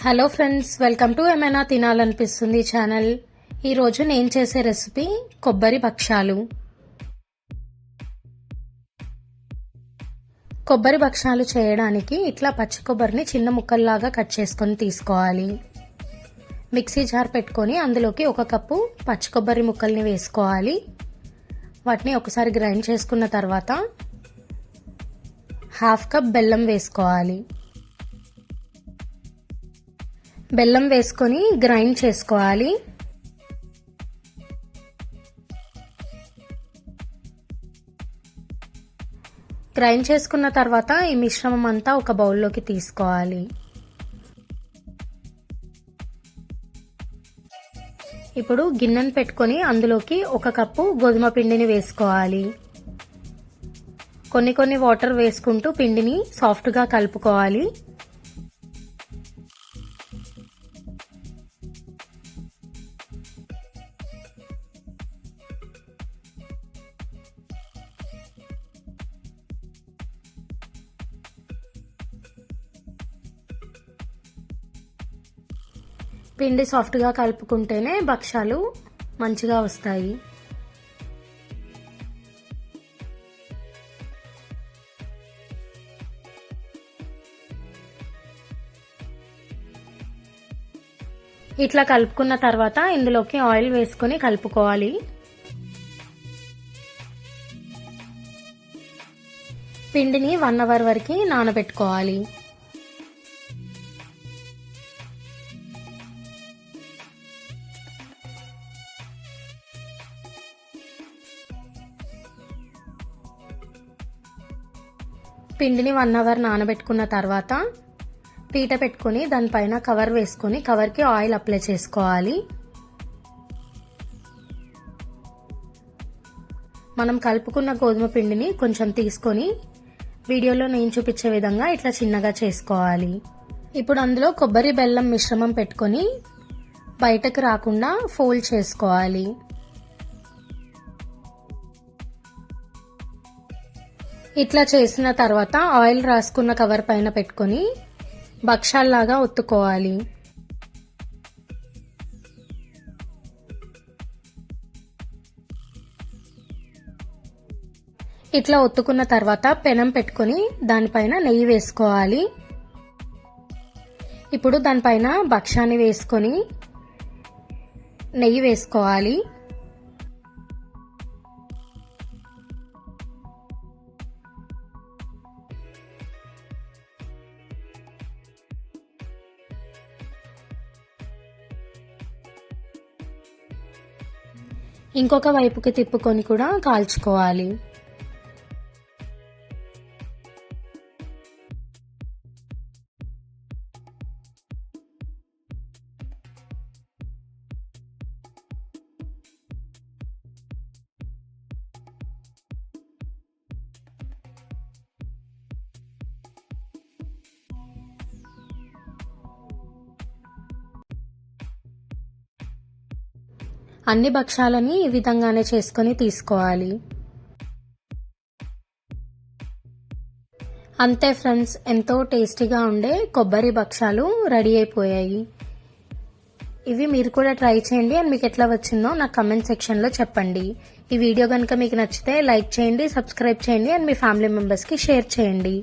Hello friends, welcome to ఏమైనా తినాలనిపిస్తుంది channel. ఈరోజు నేను చేసే రెసిపీ కొబ్బరి భక్షాలు. కొబ్బరి భక్షాలు చేయడానికి ఇట్లా పచ్చి కొబ్బరిని చిన్న ముక్కల్లాగా కట్ చేసుకొని తీసుకోవాలి. మిక్సీ జార్ పెట్టుకొని అందులోకి 1 కప్పు పచ్చి కొబ్బరి ముక్కల్ని వేసుకోవాలి. వాటిని ఒకసారి గ్రైండ్ చేసుకున్న తర్వాత 1/2 కప్ బెల్లం వేసుకోవాలి. బెల్లం వేసుకొని గ్రైండ్ చేసుకోవాలి. గ్రైండ్ చేసుకున్న తర్వాత ఈ మిశ్రమం అంతా ఒక బౌల్లోకి తీసుకోవాలి. ఇప్పుడు గిన్నెను పెట్టుకొని అందులోకి 1 కప్పు గోధుమ పిండిని వేసుకోవాలి. కొన్ని వాటర్ వేసుకుంటూ పిండిని సాఫ్ట్గా కలుపుకోవాలి. పిండి సాఫ్ట్గా కలుపుకుంటేనే భక్షాలు మంచిగా వస్తాయి. ఇట్లా కలుపుకున్న తర్వాత ఇందులోకి ఆయిల్ వేసుకొని కలుపుకోవాలి. పిండిని 1 అవర్ వరకు నానబెట్టుకోవాలి. పిండిని 1 అవర్ నానబెట్టుకున్న తర్వాత పీట పెట్టుకొని దానిపైన కవర్ వేసుకొని కవర్కి ఆయిల్ అప్లై చేసుకోవాలి. మనం కలుపుకున్న గోధుమ పిండిని కొంచెం తీసుకొని వీడియోలో నేను చూపించే విధంగా ఇట్లా చిన్నగా చేసుకోవాలి. ఇప్పుడు అందులో కొబ్బరి బెల్లం మిశ్రమం పెట్టుకొని బయటకు రాకుండా ఫోల్డ్ చేసుకోవాలి. ఇట్లా చేసిన తర్వాత ఆయిల్ రాసుకున్న కవర్ పైన పెట్టుకొని భక్షాల్లాగా ఒత్తుకోవాలి. ఇట్లా ఒత్తుకున్న తర్వాత పెనం పెట్టుకొని దానిపైన నెయ్యి వేసుకోవాలి. ఇప్పుడు దానిపైన భక్షాన్ని వేసుకొని నెయ్యి వేసుకోవాలి. ఇంకొక వైపుకి తిప్పుకొని కూడా కాల్చుకోవాలి. అన్ని భక్షాలని ఈ విధంగానే చేసుకొని తీసుకోవాలి. అంతే ఫ్రెండ్స్, ఎంతో టేస్టీగా ఉండే కొబ్బరి భక్షాలు రెడీ అయిపోయాయి. ఇవి మీరు కూడా ట్రై చేయండి అండ్ మీకు ఎట్లా వచ్చిందో నాకు కమెంట్ సెక్షన్లో చెప్పండి. ఈ వీడియో కనుక మీకు నచ్చితే లైక్ చేయండి, సబ్స్క్రైబ్ చేయండి అండ్ మీ ఫ్యామిలీ మెంబర్స్కి షేర్ చేయండి.